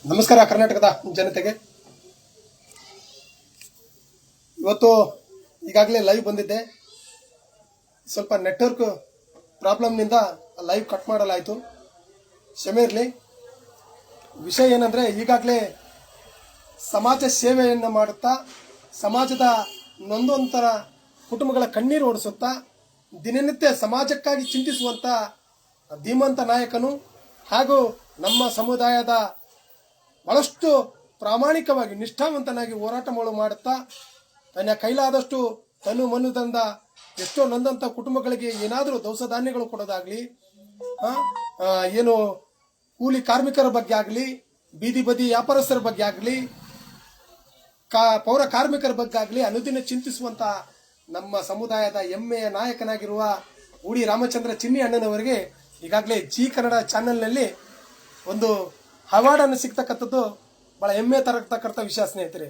ನಮಸ್ಕಾರ ಕರ್ನಾಟಕದ ಜನತೆಗೆ. ಇವತ್ತು ಈಗಾಗಲೇ ಲೈವ್ ಬಂದಿದ್ದೆ. ಸ್ವಲ್ಪ ನೆಟ್ವರ್ಕ್ ಪ್ರಾಬ್ಲಮ್ನಿಂದ ಲೈವ್ ಕಟ್ ಮಾಡಲಾಯಿತು, ಕ್ಷಮೆ ಇರಲಿ. ವಿಷಯ ಏನಂದರೆ, ಈಗಾಗಲೇ ಸಮಾಜ ಸೇವೆಯನ್ನು ಮಾಡುತ್ತಾ ಸಮಾಜದ ನೊಂದೊಂಥರ ಕುಟುಂಬಗಳ ಕಣ್ಣೀರು ಓಡಿಸುತ್ತಾ ದಿನನಿತ್ಯ ಸಮಾಜಕ್ಕಾಗಿ ಚಿಂತಿಸುವಂಥ ಧೀಮಂತ ನಾಯಕನು ಹಾಗೂ ನಮ್ಮ ಸಮುದಾಯದ ಬಹಳಷ್ಟು ಪ್ರಾಮಾಣಿಕವಾಗಿ ನಿಷ್ಠಾವಂತನಾಗಿ ಹೋರಾಟ ಮಾಡುತ್ತಾ ತನ್ನ ಕೈಲಾದಷ್ಟು ತನು ಮನುದಂದ ಎಷ್ಟೋ ನೊಂದಂಥ ಕುಟುಂಬಗಳಿಗೆ ಏನಾದರೂ ದವಸ ಧಾನ್ಯಗಳು ಕೊಡೋದಾಗಲಿ, ಏನು ಕೂಲಿ ಕಾರ್ಮಿಕರ ಬಗ್ಗೆ ಆಗಲಿ, ಬೀದಿ ಬದಿ ವ್ಯಾಪಾರಸ್ಥರ ಬಗ್ಗೆ ಆಗಲಿ, ಪೌರ ಕಾರ್ಮಿಕರ ಬಗ್ಗೆ ಆಗಲಿ ಅನುದಿನ ಚಿಂತಿಸುವಂಥ ನಮ್ಮ ಸಮುದಾಯದ ಹೆಮ್ಮೆಯ ನಾಯಕನಾಗಿರುವ ಉಡಿ ರಾಮಚಂದ್ರ ಚಿನ್ನಿ ಅಣ್ಣನವರಿಗೆ ಈಗಾಗಲೇ ಜಿ ಕನ್ನಡ ಚಾನೆಲ್ನಲ್ಲಿ ಒಂದು ಅವಾರ್ಡನ್ನು ಸಿಗ್ತಕ್ಕಂಥದ್ದು ಬಹಳ ಹೆಮ್ಮೆ ತರತಕ್ಕಂಥ ವಿಷಯ ಸ್ನೇಹಿತರೆ.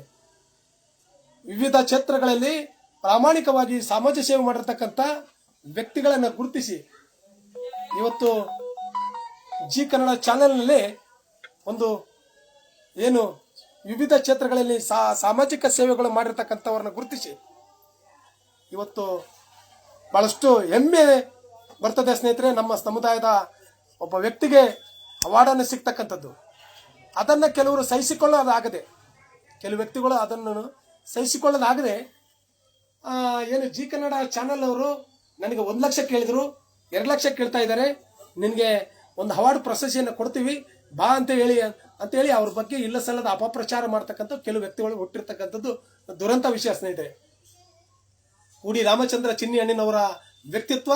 ವಿವಿಧ ಕ್ಷೇತ್ರಗಳಲ್ಲಿ ಪ್ರಾಮಾಣಿಕವಾಗಿ ಸಮಾಜ ಸೇವೆ ಮಾಡಿರ್ತಕ್ಕಂಥ ವ್ಯಕ್ತಿಗಳನ್ನು ಗುರುತಿಸಿ ಇವತ್ತು ಜಿ ಕನ್ನಡ ಚಾನೆಲ್ನಲ್ಲಿ ಒಂದು ಏನು ವಿವಿಧ ಕ್ಷೇತ್ರಗಳಲ್ಲಿ ಸಾಮಾಜಿಕ ಸೇವೆಗಳು ಮಾಡಿರ್ತಕ್ಕಂಥವ್ರನ್ನ ಗುರುತಿಸಿ ಇವತ್ತು ಬಹಳಷ್ಟು ಹೆಮ್ಮೆ ಬರ್ತದೆ ಸ್ನೇಹಿತರೆ. ನಮ್ಮ ಸಮುದಾಯದ ಒಬ್ಬ ವ್ಯಕ್ತಿಗೆ ಅವಾರ್ಡನ್ನು ಸಿಗ್ತಕ್ಕಂಥದ್ದು, ಅದನ್ನು ಕೆಲವರು ಸಹಿಸಿಕೊಳ್ಳೋದಾಗದೆ, ಕೆಲವು ವ್ಯಕ್ತಿಗಳು ಅದನ್ನು ಸಹಿಸಿಕೊಳ್ಳೋದಾಗದೆ ಏನು ಜಿ ಕನ್ನಡ ಚಾನಲ್ ಅವರು ನನಗೆ 1 ಲಕ್ಷ ಕೇಳಿದ್ರು, 2 ಲಕ್ಷ ಕೇಳ್ತಾ ಇದ್ದಾರೆ, ನಿನಗೆ ಒಂದು ಅವಾರ್ಡ್ ಪ್ರಶಸ್ತಿಯನ್ನು ಕೊಡ್ತೀವಿ ಬಾ ಅಂತೇಳಿ ಅವ್ರ ಬಗ್ಗೆ ಇಲ್ಲ ಸಲ್ಲದ ಅಪಪ್ರಚಾರ ಮಾಡ್ತಕ್ಕಂಥ ಕೆಲವು ವ್ಯಕ್ತಿಗಳು ಹುಟ್ಟಿರ್ತಕ್ಕಂಥದ್ದು ದುರಂತ ವಿಷಯ ಸ್ನೇಹಿತರೆ. ಉಡಿ ರಾಮಚಂದ್ರ ಚಿನ್ನಿ ಅಣ್ಣನವರ ವ್ಯಕ್ತಿತ್ವ,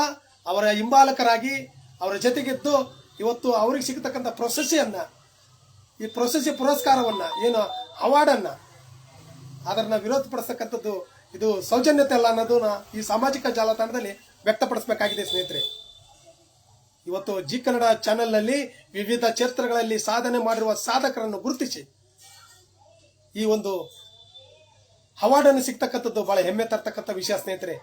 ಅವರ ಹಿಂಬಾಲಕರಾಗಿ ಅವರ ಜೊತೆಗಿದ್ದು ಇವತ್ತು ಅವ್ರಿಗೆ ಸಿಗತಕ್ಕಂಥ ಪ್ರಶಸ್ತಿಯನ್ನ, ಈ ಪ್ರಶಸ್ತಿ ಪುರಸ್ಕಾರವನ್ನ, ಏನು ಅವಾರ್ಡನ್ನ, ಅದನ್ನ ವಿರೋಧಪಡಿಸ್ತಕ್ಕಂಥದ್ದು ಇದು ಸೌಜನ್ಯತೆ ಅಲ್ಲ ಅನ್ನೋದನ್ನ ಈ ಸಾಮಾಜಿಕ ಜಾಲತಾಣದಲ್ಲಿ ವ್ಯಕ್ತಪಡಿಸಬೇಕಾಗಿದೆ ಸ್ನೇಹಿತರೆ. ಇವತ್ತು ಜಿ ಕನ್ನಡ ಚಾನೆಲ್ನಲ್ಲಿ ವಿವಿಧ ಕ್ಷೇತ್ರಗಳಲ್ಲಿ ಸಾಧನೆ ಮಾಡಿರುವ ಸಾಧಕರನ್ನು ಗುರುತಿಸಿ ಈ ಒಂದು ಅವಾರ್ಡನ್ನು ಸಿಗ್ತಕ್ಕಂಥದ್ದು ಬಹಳ ಹೆಮ್ಮೆ ತರ್ತಕ್ಕಂಥ ವಿಷಯ ಸ್ನೇಹಿತರೆ.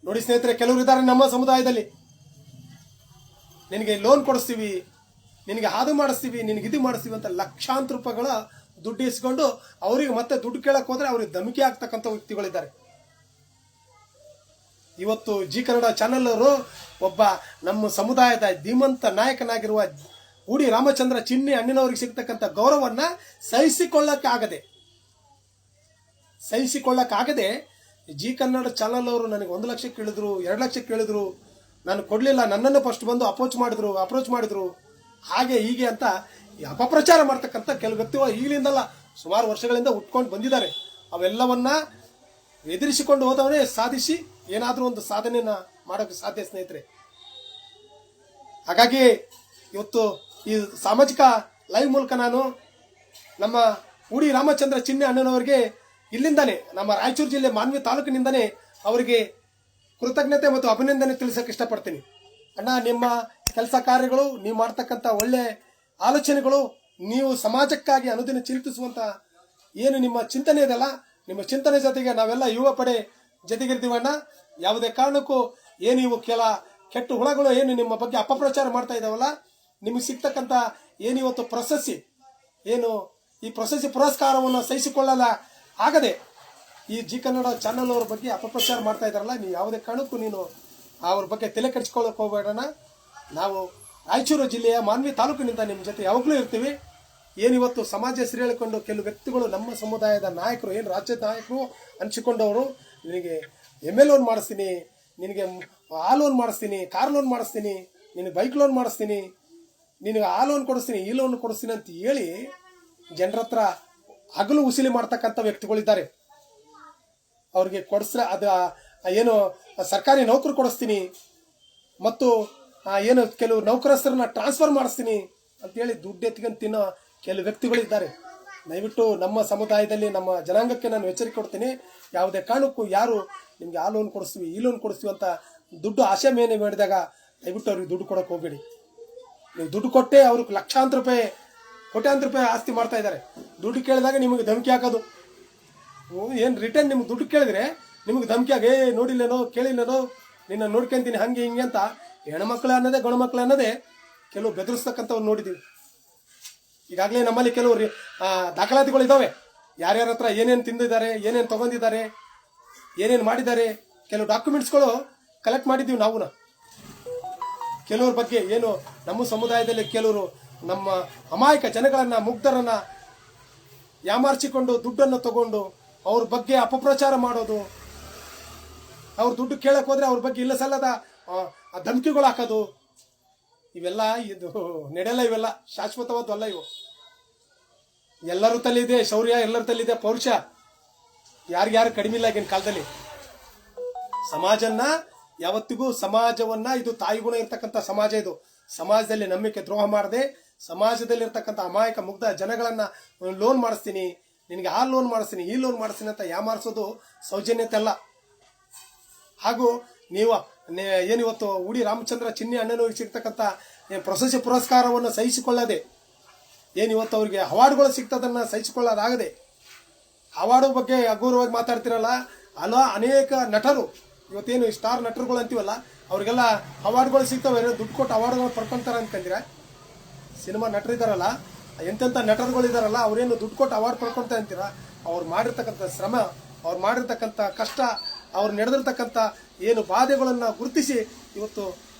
ನೋಡಿ ಸ್ನೇಹಿತರೆ, ಕೆಲವರು ಇದ್ದಾರೆ ನಮ್ಮ ಸಮುದಾಯದಲ್ಲಿ, ನಿನಗೆ ಲೋನ್ ಕೊಡಿಸ್ತೀವಿ, ನಿನಗೆ ಹಾದು ಮಾಡಿಸ್ತೀವಿ, ನಿನಗೆ ಇದು ಮಾಡಿಸ್ತೀವಿ ಅಂತ ಲಕ್ಷಾಂತರ ರೂಪಾಯಿಗಳ ದುಡ್ಡು ಇಸ್ಕೊಂಡು ಅವರಿಗೆ ಮತ್ತೆ ದುಡ್ಡು ಕೇಳಕ್ ಹೋದ್ರೆ ಅವ್ರಿಗೆ ಧಮಕಿ ಆಗ್ತಕ್ಕಂಥ ವ್ಯಕ್ತಿಗಳಿದ್ದಾರೆ. ಇವತ್ತು ಜಿ ಕನ್ನಡ ಚಾನೆಲ್ ಅವರು ಒಬ್ಬ ನಮ್ಮ ಸಮುದಾಯದ ಧೀಮಂತ ನಾಯಕನಾಗಿರುವ ಉಡಿ ರಾಮಚಂದ್ರ ಚಿನ್ನಿ ಅಣ್ಣನವರಿಗೆ ಸಿಗ್ತಕ್ಕಂಥ ಗೌರವನ್ನ ಸಹಿಸಿಕೊಳ್ಳಕ್ಕಾಗದೆ ಜಿ ಕನ್ನಡ ಚಾನೆಲ್ ಅವರು ನನಗೆ 1 ಲಕ್ಷ ಕೇಳಿದ್ರು, 2 ಲಕ್ಷ ಕೇಳಿದ್ರು, ನಾನು ಕೊಡ್ಲಿಲ್ಲ, ನನ್ನನ್ನು ಫಸ್ಟ್ ಬಂದು ಅಪ್ರೋಚ್ ಮಾಡಿದ್ರು, ಹಾಗೆ ಹೀಗೆ ಅಂತ ಅಪಪ್ರಚಾರ ಮಾಡ್ತಕ್ಕಂಥ ಕೆಲವು ವ್ಯಕ್ತಿಗಳು ಈಗಲಿಂದಲ್ಲ ಸುಮಾರು ವರ್ಷಗಳಿಂದ ಉಟ್ಕೊಂಡು ಬಂದಿದ್ದಾರೆ. ಅವೆಲ್ಲವನ್ನ ಎದುರಿಸಿಕೊಂಡು ಹೋದವನೇ ಸಾಧಿಸಿ ಏನಾದರೂ ಒಂದು ಸಾಧನೆಯನ್ನ ಮಾಡೋಕೆ ಸಾಧ್ಯ ಸ್ನೇಹಿತರೆ. ಹಾಗಾಗಿ ಇವತ್ತು ಈ ಸಾಮಾಜಿಕ ಲೈವ್ ಮೂಲಕ ನಾನು ನಮ್ಮ ಉಡಿ ರಾಮಚಂದ್ರ ಚಿನ್ನಿ ಅಣ್ಣನವರಿಗೆ ಇಲ್ಲಿಂದಾನೆ, ನಮ್ಮ ರಾಯಚೂರು ಜಿಲ್ಲೆ ಮಾನ್ವಿ ತಾಲೂಕಿನಿಂದಾನೆ ಅವರಿಗೆ ಕೃತಜ್ಞತೆ ಮತ್ತು ಅಭಿನಂದನೆ ತಿಳಿಸಕ್ಕೆ ಇಷ್ಟಪಡ್ತೀನಿ. ಅಣ್ಣ, ನಿಮ್ಮ ಕೆಲಸ ಕಾರ್ಯಗಳು, ನೀವು ಮಾಡ್ತಕ್ಕಂಥ ಒಳ್ಳೆ ಆಲೋಚನೆಗಳು, ನೀವು ಸಮಾಜಕ್ಕಾಗಿ ಅನುದಿನ ಚಿಂತಿಸುವಂತ ಏನು ನಿಮ್ಮ ಚಿಂತನೆ ಇದೆಯಲ್ಲ, ನಿಮ್ಮ ಚಿಂತನೆ ಜೊತೆಗೆ ನಾವೆಲ್ಲ ಯುವ ಪಡೆ ಜೊತೆಗಿರ್ತೀವಣ್ಣ. ಯಾವುದೇ ಕಾರಣಕ್ಕೂ ಏನು ಇವು ಕೆಟ್ಟ ಹುಳಗಳು ಏನು ನಿಮ್ಮ ಬಗ್ಗೆ ಅಪಪ್ರಚಾರ ಮಾಡ್ತಾ ಇದಾವಲ್ಲ, ನಿಮಗೆ ಸಿಗ್ತಕ್ಕಂಥ ಏನು ಇವತ್ತು ಪ್ರಶಸ್ತಿ, ಏನು ಈ ಪ್ರಶಸ್ತಿ ಪುರಸ್ಕಾರವನ್ನು ಸಹಿಸಿಕೊಳ್ಳಲ್ಲ ಆಗದೆ ಈ ಜಿ ಕನ್ನಡ ಚಾನೆಲ್ ಅವ್ರ ಬಗ್ಗೆ ಅಪಪ್ರಚಾರ ಮಾಡ್ತಾ ಇದ್ದಾರಲ್ಲ, ನೀವು ಯಾವುದೇ ಕಾರಣಕ್ಕೂ ನೀನು ಅವ್ರ ಬಗ್ಗೆ ತಲೆ ಕೆಡಿಸ್ಕೊಳ್ಳೋಕೆ ಹೋಗಬೇಡಣ. ನಾವು ರಾಯಚೂರು ಜಿಲ್ಲೆಯ ಮಾನ್ವಿ ತಾಲೂಕಿನಿಂದ ನಿಮ್ಮ ಜೊತೆ ಯಾವಾಗಲೂ ಇರ್ತೀವಿ. ಏನಿವತ್ತು ಸಮಾಜ ಹೆಸರು ಹೇಳಿಕೊಂಡು ಕೆಲವು ವ್ಯಕ್ತಿಗಳು ನಮ್ಮ ಸಮುದಾಯದ ನಾಯಕರು, ಏನು ರಾಜ್ಯದ ನಾಯಕರು ಅನಿಸಿಕೊಂಡವರು, ನಿನಗೆ MA ಲೋನ್ ಮಾಡಿಸ್ತೀನಿ, ನಿನಗೆ ಆ ಲೋನ್ ಮಾಡಿಸ್ತೀನಿ, ಕಾರ್ ಲೋನ್ ಮಾಡಿಸ್ತೀನಿ, ನಿನಗೆ ಬೈಕ್ ಲೋನ್ ಮಾಡಿಸ್ತೀನಿ, ನಿನಗೆ ಆ ಲೋನ್ ಕೊಡಿಸ್ತೀನಿ, ಈ ಲೋನ್ ಕೊಡಿಸ್ತೀನಿ ಅಂತ ಹೇಳಿ ಜನರ ಹತ್ರ ಹಗಲು ಉಸಿಲಿ ಮಾಡ್ತಕ್ಕಂಥ ವ್ಯಕ್ತಿಗಳಿದ್ದಾರೆ. ಅವ್ರಿಗೆ ಕೊಡಿಸ್ರೆ ಅದು ಏನು ಸರ್ಕಾರಿ ನೌಕರು ಕೊಡಿಸ್ತೀನಿ ಮತ್ತು ಏನು ಕೆಲವು ನೌಕರಸ್ಥರನ್ನ ಟ್ರಾನ್ಸ್ಫರ್ ಮಾಡಿಸ್ತೀನಿ ಅಂತೇಳಿ ದುಡ್ಡು ಎತ್ಕೊಂಡು ತಿನ್ನೋ ಕೆಲವು ವ್ಯಕ್ತಿಗಳಿದ್ದಾರೆ. ದಯವಿಟ್ಟು ನಮ್ಮ ಸಮುದಾಯದಲ್ಲಿ ನಮ್ಮ ಜನಾಂಗಕ್ಕೆ ನಾನು ಎಚ್ಚರಿಕೆ ಕೊಡ್ತೀನಿ, ಯಾವುದೇ ಕಾರಣಕ್ಕೂ ಯಾರು ನಿಮಗೆ ಆ ಲೋನ್ ಕೊಡಿಸ್ತೀವಿ, ಈ ಲೋನ್ ಕೊಡಿಸ್ತೀವಿ ಅಂತ ದುಡ್ಡು ಆಶೆ ಮೇಲೆ ಮಾಡಿದಾಗ ದಯವಿಟ್ಟು ಅವ್ರಿಗೆ ದುಡ್ಡು ಕೊಡೋಕೆ ಹೋಗಬೇಡಿ. ನೀವು ದುಡ್ಡು ಕೊಟ್ಟೆ ಅವ್ರಿಗೆ ಲಕ್ಷಾಂತರ ರೂಪಾಯಿ, ಕೋಟ್ಯಾಂತರ ರೂಪಾಯಿ ಆಸ್ತಿ ಮಾಡ್ತಾ ಇದ್ದಾರೆ. ದುಡ್ಡು ಕೇಳಿದಾಗ ನಿಮಗೆ ಧಮಕಿ ಹಾಕೋದು, ಏನು ರಿಟರ್ನ್ ನಿಮ್ಗೆ ದುಡ್ಡು ಕೇಳಿದ್ರೆ ನಿಮಗೆ ಧಮಕಿ ಆಗಿ ನೋಡಿಲ್ಲೇನೋ ಕೇಳಿಲ್ಲೇನೋ ನಿನ್ನ ನೋಡ್ಕೊಂತೀನಿ ಹಂಗೆ ಹಿಂಗೆ ಅಂತ ಹೆಣ್ಮಕ್ಳು ಅನ್ನೋದೇ ಗಂಡು ಮಕ್ಳು ಅನ್ನೋದೇ ಕೆಲವು ಬೆದರಿಸ್ತಕ್ಕಂಥವ್ರು ನೋಡಿದ್ದೀವಿ. ಈಗಾಗಲೇ ನಮ್ಮಲ್ಲಿ ಕೆಲವು ದಾಖಲಾತಿಗಳು ಇದ್ದಾವೆ, ಯಾರ್ಯಾರ ಹತ್ರ ಏನೇನು ತಿಂದಿದ್ದಾರೆ, ಏನೇನು ತಗೊಂಡಿದ್ದಾರೆ, ಏನೇನು ಮಾಡಿದ್ದಾರೆ, ಕೆಲವು ಡಾಕ್ಯುಮೆಂಟ್ಸ್ಗಳು ಕಲೆಕ್ಟ್ ಮಾಡಿದ್ದೀವಿ ನಾವು. ಕೆಲವ್ರ ಬಗ್ಗೆ ಏನು ನಮ್ಮ ಸಮುದಾಯದಲ್ಲಿ ಕೆಲವರು ನಮ್ಮ ಅಮಾಯಕ ಜನಗಳನ್ನ, ಮುಗ್ಧರನ್ನ ಯಾಮಾರಿಸಿಕೊಂಡು ದುಡ್ಡನ್ನು ತಗೊಂಡು ಅವ್ರ ಬಗ್ಗೆ ಅಪಪ್ರಚಾರ ಮಾಡೋದು, ಅವ್ರ ದುಡ್ಡು ಕೇಳಕ್ ಹೋದ್ರೆ ಅವ್ರ ಬಗ್ಗೆ ಇಲ್ಲ ಸಲ್ಲದ ಧಮಕಿಗಳು ಹಾಕೋದು, ಇವೆಲ್ಲ ಇದು ನಡೆಯಲ್ಲ. ಇವೆಲ್ಲ ಶಾಶ್ವತವಾದವಲ್ಲ. ಇವು ಎಲ್ಲರ ತಲ್ಲಿದೆ ಶೌರ್ಯ, ಎಲ್ಲರ ತಲ್ಲಿದೆ ಪೌರುಷ, ಯಾರಿಗ್ಯಾರು ಕಡಿಮೆ ಇಲ್ಲ ಈಗಿನ ಕಾಲದಲ್ಲಿ. ಸಮಾಜನ್ನ ಯಾವತ್ತಿಗೂ ಸಮಾಜವನ್ನ, ಇದು ತಾಯಿ ಗುಣ ಇರ್ತಕ್ಕಂಥ ಸಮಾಜ. ಇದು ಸಮಾಜದಲ್ಲಿ ನಂಬಿಕೆ ದ್ರೋಹ ಮಾಡದೆ, ಸಮಾಜದಲ್ಲಿ ಇರ್ತಕ್ಕಂಥ ಅಮಾಯಕ ಮುಗ್ಧ ಜನಗಳನ್ನ ಲೋನ್ ಮಾಡಿಸ್ತೀನಿ, ನಿನಗೆ ಆ ಲೋನ್ ಮಾಡಿಸ್ತೀನಿ, ಈ ಲೋನ್ ಮಾಡಿಸ್ತೀನಿ ಅಂತ ಯಾಮಾರಿಸೋದು ಸೌಜನ್ಯತೆ ಅಲ್ಲ. ಹಾಗೂ ನೀವು ಏನಿವತ್ತು ಉಡಿ ರಾಮಚಂದ್ರ ಚಿನ್ನಿ ಅಣ್ಣನವ್ರಿಗೆ ಸಿಗ್ತಕ್ಕಂಥ ಪ್ರಶಸ್ತಿ ಪುರಸ್ಕಾರವನ್ನು ಸಹಿಸಿಕೊಳ್ಳದೆ, ಏನಿವತ್ತು ಅವ್ರಿಗೆ ಅವಾರ್ಡ್ಗಳು ಸಿಗ್ತದನ್ನ ಸಹಿಸಿಕೊಳ್ಳೋದಾಗದೆ, ಅವಾರ್ಡ್ ಬಗ್ಗೆ ಅಗೌರವಾಗಿ ಮಾತಾಡ್ತಿರಲ್ಲ ಅಲ್ಲ. ಅನೇಕ ನಟರು ಇವತ್ತೇನು ಸ್ಟಾರ್ ನಟರುಗಳು ಅಂತೀವಲ್ಲ, ಅವ್ರಿಗೆಲ್ಲ ಅವಾರ್ಡ್ಗಳು ಸಿಗ್ತವೆ, ದುಡ್ಡು ಕೊಟ್ಟು ಅವಾರ್ಡ್ಗಳು ಪಡ್ಕೊಂತಾರೆ ಅನ್ಕಂದಿರ. ಸಿನಿಮಾ ನಟರಿದ್ದಾರಲ್ಲ, ಎಂತೆಂಥ ನಟರುಗಳಿದಾರಲ್ಲ, ಅವ್ರೇನು ದುಡ್ಡು ಕೊಟ್ಟು ಅವಾರ್ಡ್ ಪಡ್ಕೊಳ್ತಾ ಅಂತೀರ. ಅವ್ರು ಮಾಡಿರ್ತಕ್ಕಂಥ ಶ್ರಮ, ಅವ್ರು ಮಾಡಿರ್ತಕ್ಕಂಥ ಕಷ್ಟ, ಅವ್ರು ನಡೆದಿರ್ತಕ್ಕಂಥ ಏನು ಬಾಧೆಗಳನ್ನು ಗುರುತಿಸಿ ಇವತ್ತು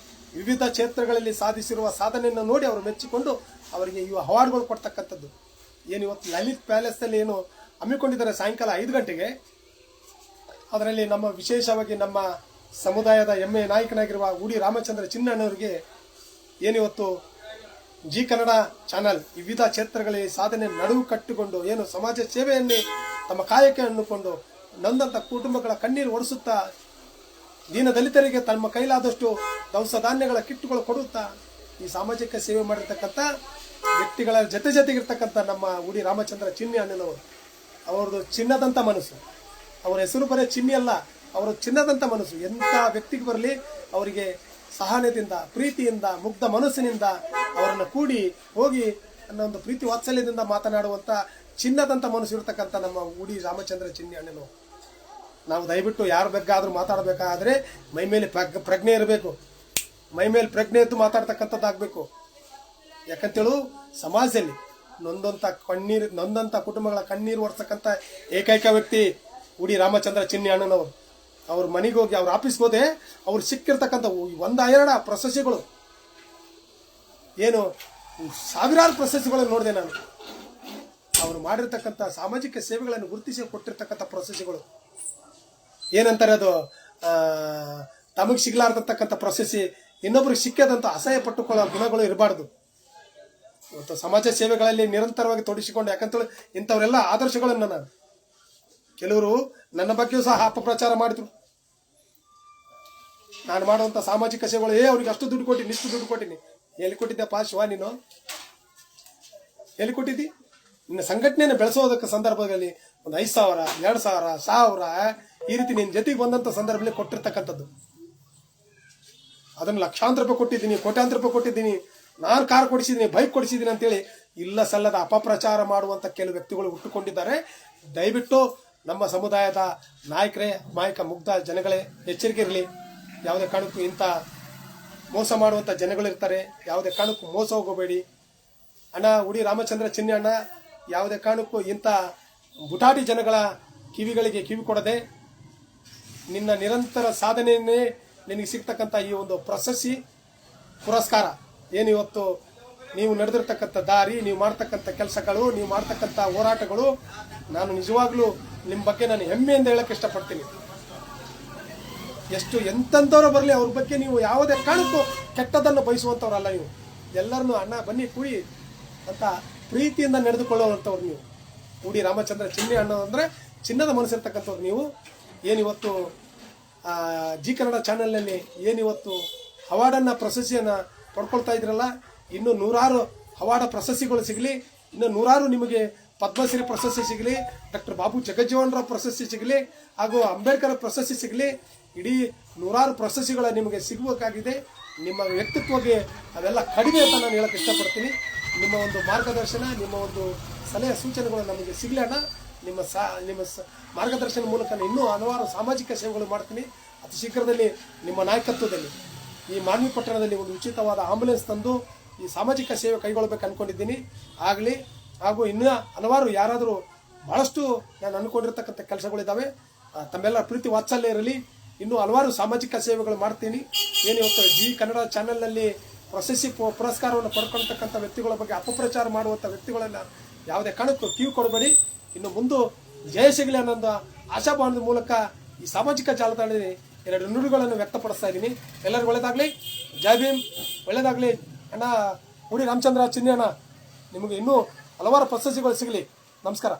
ವಿವಿಧ ಕ್ಷೇತ್ರಗಳಲ್ಲಿ ಸಾಧಿಸಿರುವ ಸಾಧನೆಯನ್ನು ನೋಡಿ ಅವರು ಮೆಚ್ಚಿಕೊಂಡು ಅವರಿಗೆ ಇವು ಅವಾರ್ಡ್ಗಳು ಕೊಡ್ತಕ್ಕಂಥದ್ದು. ಏನು ಇವತ್ತು ಲಲಿತ್ ಪ್ಯಾಲೇಸ್ನಲ್ಲಿ ಏನು ಹಮ್ಮಿಕೊಂಡಿದ್ದಾರೆ ಸಾಯಂಕಾಲ 5 ಗಂಟೆಗೆ, ಅದರಲ್ಲಿ ನಮ್ಮ ವಿಶೇಷವಾಗಿ ನಮ್ಮ ಸಮುದಾಯದ ಹೆಮ್ಮೆಯ ನಾಯಕನಾಗಿರುವ ಉಡಿ ರಾಮಚಂದ್ರ ಚಿನ್ನಣ್ಣವರಿಗೆ ಏನಿವತ್ತು ಜಿ ಕನ್ನಡ ಚಾನಲ್ ವಿವಿಧ ಕ್ಷೇತ್ರಗಳಲ್ಲಿ ಸಾಧನೆ ನಡುವು ಕಟ್ಟಿಕೊಂಡು ಏನು ಸಮಾಜ ಸೇವೆಯನ್ನೇ ತಮ್ಮ ಕಾಯಕ ಅನ್ನುಕೊಂಡು ನೊಂದಂಥ ಕುಟುಂಬಗಳ ಕಣ್ಣೀರು ಒರೆಸುತ್ತಾ, ದೀನ ದಲಿತರಿಗೆ ತಮ್ಮ ಕೈಲಾದಷ್ಟು ದವಸ ಧಾನ್ಯಗಳ ಕಿಟ್ಟುಗಳು ಕೊಡುತ್ತಾ ಈ ಸಾಮಾಜಿಕ ಸೇವೆ ಮಾಡಿರ್ತಕ್ಕಂಥ ವ್ಯಕ್ತಿಗಳ ಜೊತೆಗಿರ್ತಕ್ಕಂಥ ನಮ್ಮ ಉಡಿ ರಾಮಚಂದ್ರ ಚಿನ್ನಿ ಅಣ್ಣನವರು, ಅವ್ರದ್ದು ಚಿನ್ನದಂಥ ಮನಸ್ಸು. ಅವರ ಹೆಸರು ಬರೀ ಚಿನ್ನಿ ಅಲ್ಲ, ಅವರ ಚಿನ್ನದಂಥ ಮನಸ್ಸು. ಎಂಥ ವ್ಯಕ್ತಿಗೆ ಬರಲಿ ಅವರಿಗೆ ಸಹನದಿಂದ, ಪ್ರೀತಿಯಿಂದ, ಮುಗ್ಧ ಮನಸ್ಸಿನಿಂದ ಅವರನ್ನು ಕೂಡಿ ಹೋಗಿ ಅನ್ನೋ ಒಂದು ಪ್ರೀತಿ ವಾತ್ಸಲ್ಯದಿಂದ ಮಾತನಾಡುವಂಥ ಚಿನ್ನದಂಥ ಮನಸ್ಸು ಇರತಕ್ಕಂಥ ನಮ್ಮ ಉಡಿ ರಾಮಚಂದ್ರ ಚಿನ್ನಿ ಅಣ್ಣನವರು. ನಾವು ದಯವಿಟ್ಟು ಯಾರ ಬೇಕಾದರೂ ಮಾತಾಡಬೇಕಾದ್ರೆ ಮೈ ಮೇಲೆ ಪ್ರಜ್ಞೆ ಇರಬೇಕು, ಮೈ ಮೇಲೆ ಪ್ರಜ್ಞೆ ಎದ್ದು ಮಾತಾಡ್ತಕ್ಕಂಥದ್ದಾಗಬೇಕು. ಯಾಕಂತೇಳು ಸಮಾಜದಲ್ಲಿ ನೊಂದಂಥ ಕುಟುಂಬಗಳ ಕಣ್ಣೀರು ಒರೆಸ್ತಕ್ಕಂಥ ಏಕೈಕ ವ್ಯಕ್ತಿ ಉಡಿ ರಾಮಚಂದ್ರ ಚಿನ್ನಿ ಅಣ್ಣನವರು. ಅವ್ರ ಮನೆಗೆ ಹೋಗಿ, ಅವ್ರ ಆಫೀಸ್ಗೆ ಹೋದೆ, ಅವ್ರು ಸಿಕ್ಕಿರ್ತಕ್ಕಂಥ 1-2 ಪ್ರಶಸ್ತಿಗಳು, ಏನು ಸಾವಿರಾರು ಪ್ರಶಸ್ತಿಗಳನ್ನು ನೋಡಿದೆ ನಾನು. ಅವರು ಮಾಡಿರ್ತಕ್ಕಂಥ ಸಾಮಾಜಿಕ ಸೇವೆಗಳನ್ನು ಗುರುತಿಸಿ ಕೊಟ್ಟಿರ್ತಕ್ಕಂಥ ಪ್ರಶಸ್ತಿಗಳು ಏನಂತಾರೆ, ಅದು ತಮಗೆ ಸಿಗ್ಲಾರ್ದತಕ್ಕಂಥ ಪ್ರಶಸ್ತಿ ಇನ್ನೊಬ್ರಿಗೆ ಸಿಕ್ಕದಂತ ಅಸಹ್ಯ ಪಟ್ಟುಕೊಳ್ಳೋ ಗುಣಗಳು ಇರಬಾರ್ದು. ಇವತ್ತು ಸಮಾಜ ಸೇವೆಗಳಲ್ಲಿ ನಿರಂತರವಾಗಿ ತೊಡಗಿಸಿಕೊಂಡು, ಯಾಕಂತೇಳಿ ಇಂಥವರೆಲ್ಲ ಆದರ್ಶಗಳನ್ನು ಕೆಲವರು ನನ್ನ ಬಗ್ಗೆಯೂ ಸಹ ಅಪಪ್ರಚಾರ ಮಾಡಿದ್ರು. ನಾನು ಮಾಡುವಂಥ ಸಾಮಾಜಿಕ ಸೇವೆಗಳು, ಅವ್ರಿಗೆ ಅಷ್ಟು ದುಡ್ಡು ಕೊಟ್ಟಿನಿ, ಇಷ್ಟು ದುಡ್ಡು ಕೊಟ್ಟಿನಿ. ಎಲ್ಲಿ ಕೊಟ್ಟಿದ್ದೆಪ್ಪ ಶಿವ, ನೀನು ಎಲ್ಲಿ ಕೊಟ್ಟಿದ್ದಿ? ನಿನ್ನ ಸಂಘಟನೆಯನ್ನು ಬೆಳೆಸೋದಕ್ಕೆ ಸಂದರ್ಭದಲ್ಲಿ ಒಂದು 5,000, 2,000, 1,000 ಈ ರೀತಿ ನಿನ್ನ ಜೊತೆಗೆ ಬಂದಂಥ ಸಂದರ್ಭದಲ್ಲಿ ಕೊಟ್ಟಿರ್ತಕ್ಕಂಥದ್ದು. ಅದನ್ನು ಲಕ್ಷಾಂತರ ರೂಪಾಯಿ ಕೊಟ್ಟಿದ್ದೀನಿ, ಕೋಟ್ಯಾಂತರ ರೂಪಾಯಿ ಕೊಟ್ಟಿದ್ದೀನಿ, ನಾನು ಕಾರ್ ಕೊಡಿಸಿದ್ದೀನಿ, ಬೈಕ್ ಕೊಡಿಸಿದ್ದೀನಿ ಅಂತೇಳಿ ಇಲ್ಲ ಸಲ್ಲದ ಅಪಪ್ರಚಾರ ಮಾಡುವಂಥ ಕೆಲವು ವ್ಯಕ್ತಿಗಳು ಹುಟ್ಟುಕೊಂಡಿದ್ದಾರೆ. ದಯವಿಟ್ಟು ನಮ್ಮ ಸಮುದಾಯದ ನಾಯಕರೇ, ಅಮಾಯಕ ಮುಗ್ಧ ಜನಗಳೇ ಎಚ್ಚರಿಕೆ ಇರಲಿ. ಯಾವುದೇ ಕಾರಣಕ್ಕೂ ಇಂಥ ಮೋಸ ಮಾಡುವಂಥ ಜನಗಳಿರ್ತಾರೆ, ಯಾವುದೇ ಕಾರಣಕ್ಕೂ ಮೋಸ ಹೋಗಬೇಡಿ. ಅಣ್ಣ ಉಡಿ ರಾಮಚಂದ್ರ ಚಿನ್ನಿ ಅಣ್ಣ ಯಾವುದೇ ಕಾರಣಕ್ಕೂ ಇಂಥ ಬುಟಾಟಿ ಜನಗಳ ಕಿವಿಗಳಿಗೆ ಕಿವಿ ಕೊಡದೆ, ನಿನ್ನ ನಿರಂತರ ಸಾಧನೆಯನ್ನೇ ನಿನಗೆ ಸಿಗ್ತಕ್ಕಂಥ ಈ ಒಂದು ಪ್ರಶಸ್ತಿ ಪುರಸ್ಕಾರ ಏನಿವತ್ತು ನೀವು ನಡೆದಿರ್ತಕ್ಕಂಥ ದಾರಿ, ನೀವು ಮಾಡ್ತಕ್ಕಂಥ ಕೆಲಸಗಳು, ನೀವು ಮಾಡ್ತಕ್ಕಂಥ ಹೋರಾಟಗಳು, ನಾನು ನಿಜವಾಗ್ಲೂ ನಿಮ್ಮ ಬಗ್ಗೆ ನಾನು ಹೆಮ್ಮೆಯಿಂದ ಹೇಳಕ್ಕೆ ಇಷ್ಟಪಡ್ತೀನಿ. ಎಷ್ಟು ಎಂಥವ್ರು ಬರಲಿ ಅವ್ರ ಬಗ್ಗೆ ನೀವು ಯಾವುದೇ ಕಾರಣಕ್ಕೂ ಕೆಟ್ಟದನ್ನು ಬಯಸುವಂಥವ್ರಲ್ಲ. ನೀವು ಎಲ್ಲರನ್ನೂ ಅಣ್ಣ ಬನ್ನಿ ಕೂಡಿ ಅಂತ ಪ್ರೀತಿಯಿಂದ ನಡೆದುಕೊಳ್ಳುವಂಥವ್ರು ನೀವು. ಉಡಿ ರಾಮಚಂದ್ರ ಚಿನ್ನಿ ಅಣ್ಣ ಅಂದರೆ ಚಿನ್ನದ ಮನಸ್ಸಿರ್ತಕ್ಕಂಥವ್ರು ನೀವು. ಏನಿವತ್ತು ಜಿ ಕನ್ನಡ ಚಾನಲ್ನಲ್ಲಿ ಏನಿವತ್ತು ಅವಾರ್ಡನ್ನು, ಪ್ರಶಸ್ತಿಯನ್ನು ಪಡ್ಕೊಳ್ತಾ ಇದ್ರಲ್ಲ, ಇನ್ನೂ 100 ಅವಾರ್ಡ ಪ್ರಶಸ್ತಿಗಳು ಸಿಗಲಿ, ಇನ್ನು 100 ನಿಮಗೆ ಪದ್ಮಶ್ರೀ ಪ್ರಶಸ್ತಿ ಸಿಗಲಿ, ಡಾಕ್ಟರ್ ಬಾಬು ಜಗಜ್ಜೀವನರಾವ್ ಪ್ರಶಸ್ತಿ ಸಿಗಲಿ, ಹಾಗೂ ಅಂಬೇಡ್ಕರ್ ಪ್ರಶಸ್ತಿ ಸಿಗಲಿ. ಇಡೀ 100 ಪ್ರಶಸ್ತಿಗಳ ನಿಮಗೆ ಸಿಗಬೇಕಾಗಿದೆ. ನಿಮ್ಮ ವ್ಯಕ್ತಿತ್ವಕ್ಕೆ ಅವೆಲ್ಲ ಕಡಿಮೆ ಅಂತ ನಾನು ಹೇಳಕ್ಕೆ ಇಷ್ಟಪಡ್ತೀನಿ. ನಿಮ್ಮ ಒಂದು ಮಾರ್ಗದರ್ಶನ, ನಿಮ್ಮ ಒಂದು ಸಲಹೆ ಸೂಚನೆಗಳು ನಮಗೆ ಸಿಗಲಿ ಅಣ್ಣ. ನಿಮ್ಮ ಮಾರ್ಗದರ್ಶನ ಮೂಲಕ ಇನ್ನೂ ಹಲವಾರು ಸಾಮಾಜಿಕ ಸೇವೆಗಳು ಮಾಡ್ತೀನಿ. ಅತಿ ಶೀಘ್ರದಲ್ಲಿ ನಿಮ್ಮ ನಾಯಕತ್ವದಲ್ಲಿ ಈ ಮಾನ್ವಿ ಪಟ್ಟಣದಲ್ಲಿ ಒಂದು ಉಚಿತವಾದ ಆಂಬುಲೆನ್ಸ್ ತಂದು ಈ ಸಾಮಾಜಿಕ ಸೇವೆ ಕೈಗೊಳ್ಳಬೇಕು ಅಂದ್ಕೊಂಡಿದ್ದೀನಿ. ಆಗಲಿ. ಹಾಗೂ ಇನ್ನೂ ಹಲವಾರು ಯಾರಾದರೂ ಭಾಳಷ್ಟು ನಾನು ಅಂದ್ಕೊಂಡಿರ್ತಕ್ಕಂಥ ಕೆಲಸಗಳಿದ್ದಾವೆ. ತಮ್ಮೆಲ್ಲ ಪ್ರೀತಿ ವಾತ್ಸಲ್ಯ ಇರಲಿ. ಇನ್ನೂ ಹಲವಾರು ಸಾಮಾಜಿಕ ಸೇವೆಗಳು ಮಾಡ್ತೀನಿ. ಏನು ಇವತ್ತು ಜಿ ಕನ್ನಡ ಚಾನೆಲ್ನಲ್ಲಿ ಪ್ರಶಸ್ತಿ ಪುರಸ್ಕಾರವನ್ನು ಪಡ್ಕೊಳ್ತಕ್ಕಂಥ ವ್ಯಕ್ತಿಗಳ ಬಗ್ಗೆ ಅಪಪ್ರಚಾರ ಮಾಡುವಂಥ ವ್ಯಕ್ತಿಗಳನ್ನು ಯಾವುದೇ ಕಾರಣಕ್ಕೂ ಕಿವಿ ಕೊಡಬೇಡಿ. ಇನ್ನು ಮುಂದೆ ಜಯ ಸಿಗಲಿ ಅನ್ನೋ ಆಶಾಭಾವನದ ಮೂಲಕ ಈ ಸಾಮಾಜಿಕ ಜಾಲತಾಣದಲ್ಲಿ 2 ನುಡಿಗಳನ್ನು ವ್ಯಕ್ತಪಡಿಸ್ತಾ ಇದ್ದೀನಿ. ಎಲ್ಲರಿಗೂ ಒಳ್ಳೆಯದಾಗಲಿ. ಜೈ ಭೀಮ್. ಒಳ್ಳೆಯದಾಗಲಿ ಅಣ್ಣ. ಉಡಿ ರಾಮಚಂದ್ರ ಚಿನ್ನಿ ಅಣ್ಣ, ನಿಮಗೆ ಇನ್ನೂ ಹಲವಾರು ಪ್ರಶಸ್ತಿಗಳು ಸಿಗಲಿ. ನಮಸ್ಕಾರ.